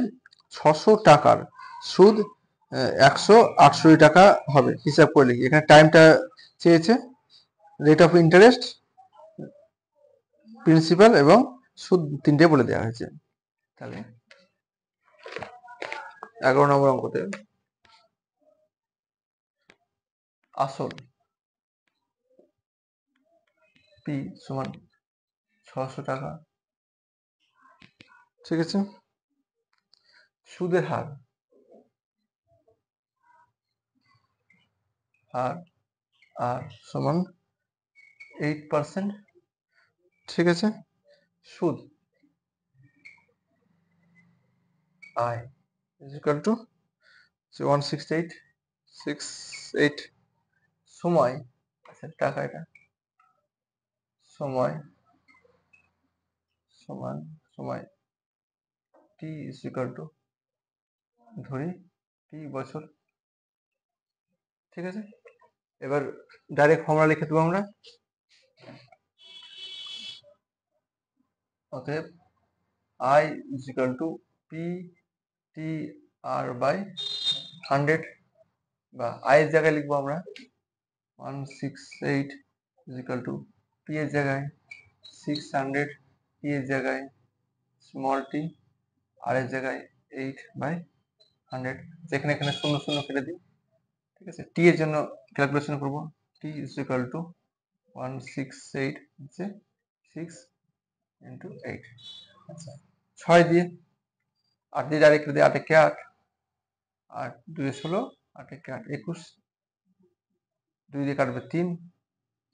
600 টাকার সুদ 168 টাকা হবে, হিসাব করে লিখি। এখানে টাইমটা চেয়েছে, রেট অফ ইন্টারেস্ট, প্রিন্সিপাল এবং সুদ তিনটে বলে দেওয়া হয়েছে। তাহলে 11 নম্বর অঙ্কতে আসল পি সমান 600 টাকা, ঠিক আছে। সুদের হার আর সমান 8%, ঠিক আছে। সুদ আই ইজ ইকুয়াল টু 16868, সময়, আচ্ছা টাকা, এটা সময় সমান সময় টি ইজ ইকুয়াল টু ধরি টি বছর, ঠিক আছে। এবার ডাইরেক্ট ফর্মুলা লিখে দেবো আমরা, অতএব I is equal to P T R by 100, বা আই এর জায়গায় লিখবো আমরা 168 ইজ ইকুয়াল টু পি এর জায়গায় 600, টি এর জায়গায় স্মল টি, আর এর জায়গায় 8/100, যেখানে এখানে 0 0 কেটে দিই, ঠিক আছে। টি এর জন্য ক্যালকুলেশন করবো, টি ইজ ইকুয়াল টু 168 হচ্ছে 6 ইন্টু 8, আচ্ছা 6 দিয়ে 8 দিয়ে ডাইরেক্ট কেটে দিই, 8 একে 8, 8 2 16, 8 একে 8 21, 2 দিয়ে কাটবে 3,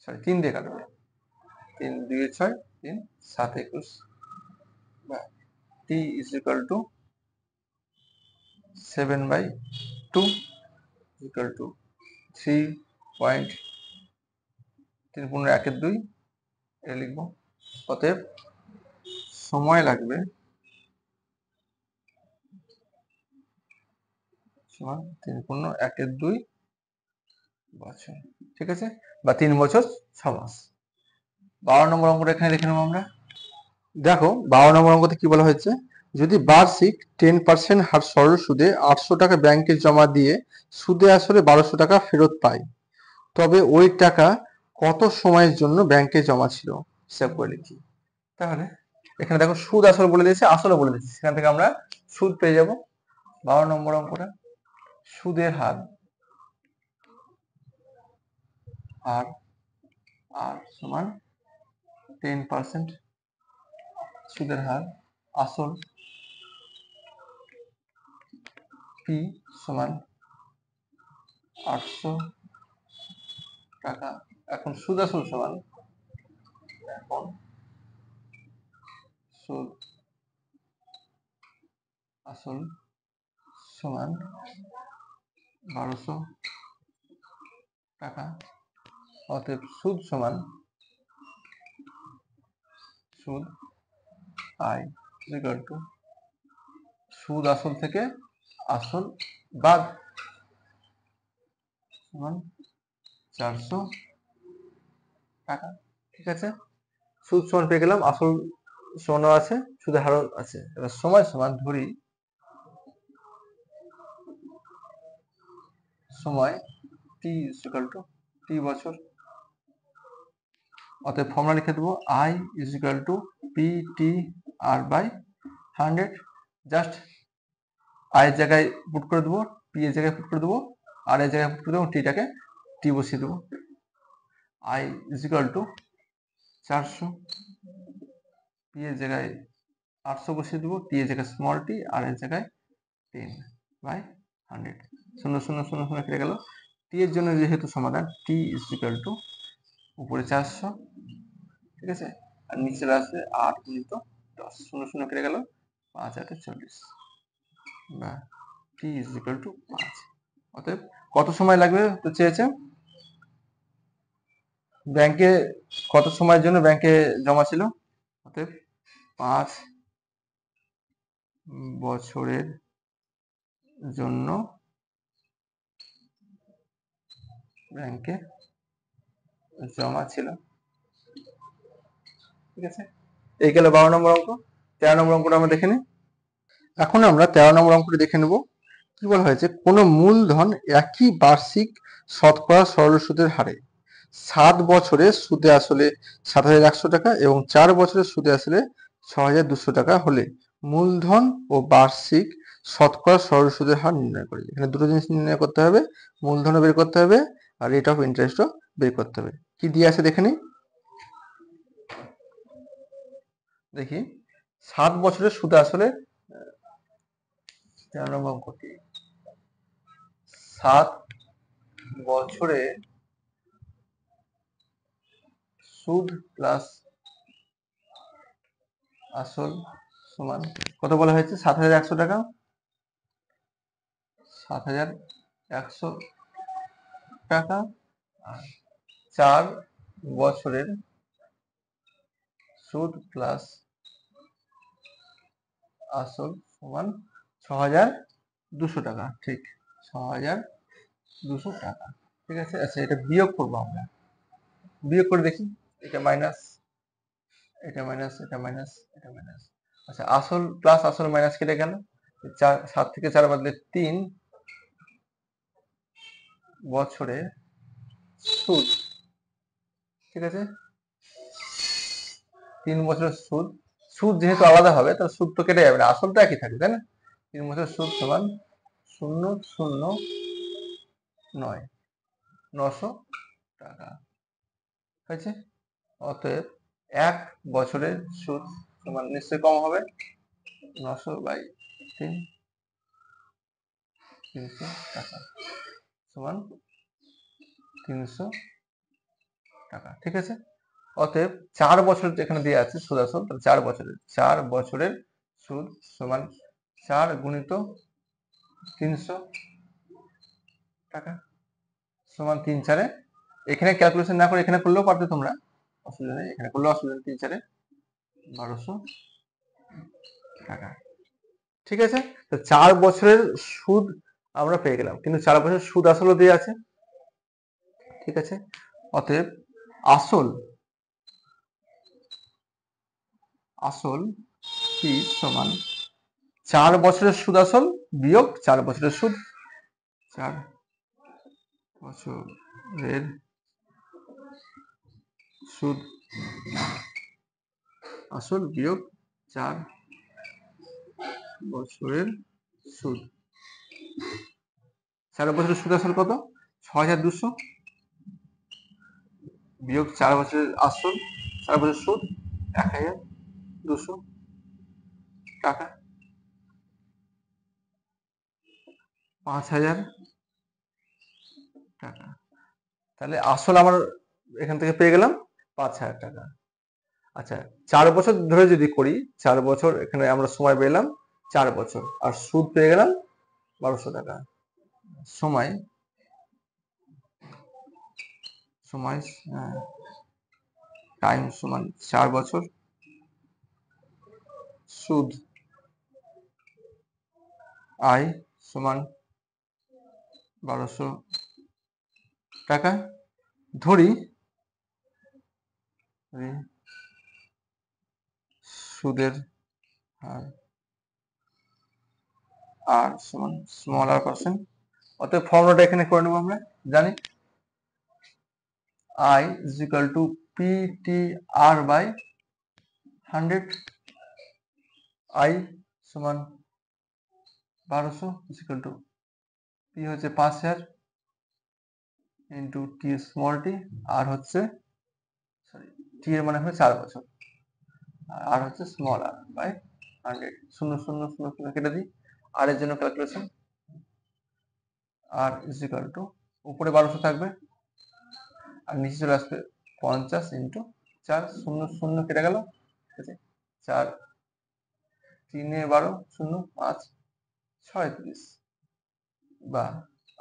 সরি 3 দিয়ে কাটবে, 3 2 6, 3 7 21, বা T is equal to 7/2 equal to 3.3 পূর্ণ 1 2, এটা লিখবো। অতএব সময় লাগবে সমান 3 পূর্ণ 1 2 বছর, ঠিক আছে, বা 3 বছর 6 মাস। 12 নম্বর অঙ্কটা এখানে লিখে নেবো আমরা। দেখো 12 নম্বর অঙ্কতে কি বলা হয়েছে, যদি বার্ষিক 10% হার সরল সুদে 800 টাকা ব্যাংকে জমা দিয়ে সুদে আসলে 1200 টাকা ফেরত পাই, তবে ওই টাকা কত সময়ের জন্য ব্যাংকে জমা ছিল, হিসাব করে লিখি। তাহলে এখানে দেখো সুদ আসল বলে দিয়েছে, আসলে বলে দিয়েছে, সেখান থেকে আমরা সুদ পেয়ে যাব। 12 নম্বর অঙ্কটা, সুদের হার আর আর সমান 10% সুদের হার, আসল পি সমান 800 টাকা। এখন সুদ আসল সমান, এখন সুদ আসল সমান 1200 টাকা। অতএব সুদ সমান সুদ আই ইকুয়াল টু সুদ আসল থেকে আসল বাদ সমান 400 টাকা। ঠিক আছে, সুদ সমান পেয়ে গেলাম, আসল সমান আছে, সুদের হারও আছে। এবার সময় সমান ধরি সময় টি ইকুয়াল টু টি বছর। অতএব ফর্মুলা লিখে দেবো I is equal to P T R by 100। Just I এর জায়গায় পুট করে দেবো, পি এর জায়গায় পুট করে দেবো, আর এর জায়গায় পুট করে দেবো, টিটাকে টি বসিয়ে দেবো। I is equal two 400, P এর জায়গায় 800 বসিয়ে দেবো, টি এর জায়গায় স্মল টি, আর এর জায়গায় 10 বাই 100। 0 0 0 0 কেটে গেল। টি এর জন্য যেহেতু সমাধান টি ইজ ইকুয়াল টু উপরে 400, ঠিক আছে, আর নিচে আসবে 8 গুণিত 10, 0 0 কেটে গেল, 5 8 40 বা টি ইজ ইকুয়াল টু 5। অতএব কত সময় লাগবে তো চেয়েছে, ব্যাংকে কত সময়ের জন্য ব্যাংকে জমা ছিল। অতএব 5 বছরের জন্য ব্যাংকে জমা ছিল। ঠিক আছে, এই গেল 12 নম্বর অঙ্ক। 13 নম্বর অঙ্কটা আমরা দেখে নিই। এখন আমরা 13 নম্বর অঙ্কটি দেখে নেব। কি বলা হয়েছে, কোন মূলধন একই বার্ষিক শতকরা সরল সুদের হারে 7 বছরে সুদে আসলে 7,100 টাকা এবং 4 বছরের সুদে আসলে 6,200 টাকা হলে মূলধন ও বার্ষিক শতকরা সরল সুদের হার নির্ণয় করে। এখানে দুটো জিনিস নির্ণয় করতে হবে, মূলধনও বের করতে হবে আর রেট অফ ইন্টারেস্টও বের করতে হবে। কি দিয়ে আছে দেখে নিই। দেখি 7 বছরের সুদে আসলে 13 নম্বর অঙ্কটি 7 বছরে সুদ প্লাস আসল সমান কত বলা হয়েছে, 7,100 টাকা। 7,100 টাকা আর 4 বছরের সুদ প্লাস আসল সমান 6,200 টাকা। ঠিক, 6,200 টাকা। ঠিক আছে, আচ্ছা এটা বিয়োগ করবো আমরা, বিয়োগ করে দেখি। এটা মাইনাস, এটা মাইনাস, এটা মাইনাস, এটা মাইনাস। আচ্ছা আসল প্লাস আসল মাইনাস কেটে গেল, 7 থেকে 4 বাদলে 3 বছরের সুদ। ঠিক আছে, 3 বছরের সুদ, সুদ যেহেতু আলাদা হবে তার সুদ তো কেটে যাবে না, আসল তো একই থাকবে, তাই না। 3 বছরের সুদ সমান 0,0,9 টাকা হয়েছে। অতএব 1 বছরের সুদ সমান নিশ্চয়ই কম হবে, 900/3, 300 টাকা সমান 300 টাকা। ঠিক আছে, অতএব 4 বছর যেখানে দেওয়া আছে সুদ আসল, তাহলে 4 বছরের সুদ সমান 4 গুণিত 300 টাকা সমান 3 4-এ, এখানে ক্যালকুলেশন না করে এখানে করলেও পারতে তোমরা, অসুবিধা নেই, এখানে করলেও অসুবিধা নেই। 3 4-এ 1200 টাকা। ঠিক আছে, তো 4 বছরের সুদ আমরা পেয়ে গেলাম, কিন্তু 4 বছরের সুদ আসলও দিয়ে আছে। ঠিক আছে, অতএব আসল কি সমান 4 বছরের সুদ আসল বিয়োগ 4 বছরের সুদ, 4 বছরের সুদ আসল বিয়োগ 4 বছরের সুদ। 4 বছরের সুদ আসল কত, 6,200। বিয়োগ 4 বছরের আসল, 4 বছরের সুদ 1200 টাকা, 5000 টাকা। তাহলে আসল আমার এখান থেকে পেয়ে গেলাম 5000 টাকা। আচ্ছা, 4 বছর ধরে যদি করি, 4 বছর এখানে আমরা সময় পেলাম 4 বছর, আর সুদ পেয়ে গেলাম 1200 টাকা। সময় সময় টাইম সমান 4 বছর, সুদ আয় সমান 1200 টাকা। ধরি সুদের হার আর সমান স্মল আর পার্সেন্ট। অতএব ফর্মুলাটা এখানে করে নেবো, আমরা জানি I is equal to PTR by 100, I সমান 1200 is equal to P হচ্ছে 5000 ইন্টু টি স্মল টি, আর হচ্ছে সরি টি এর মানে হবে 4 বছর, আর হচ্ছে স্মল আর বাই 100। 0 0 0 0 কেটে দিই, আর এর জন্য calculation R is equal to উপরে 1200 থাকবে আর নিচে চলে আসবে 50 ইন্টু 4, 0 0 কেটে গেল, ঠিক আছে, 4 3 এ 12 0 5 36 বা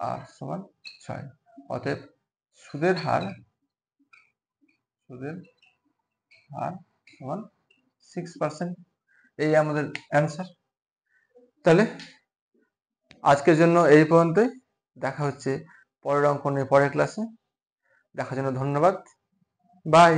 আর সমান 6। অতএব সুদের হার সমান 6%। এই আমাদের অ্যান্সার। তাহলে আজকের জন্য এই পর্যন্তই, দেখা হচ্ছে পরের অঙ্ক নিয়ে পরের ক্লাসে। দেখার জন্য ধন্যবাদ, বাই।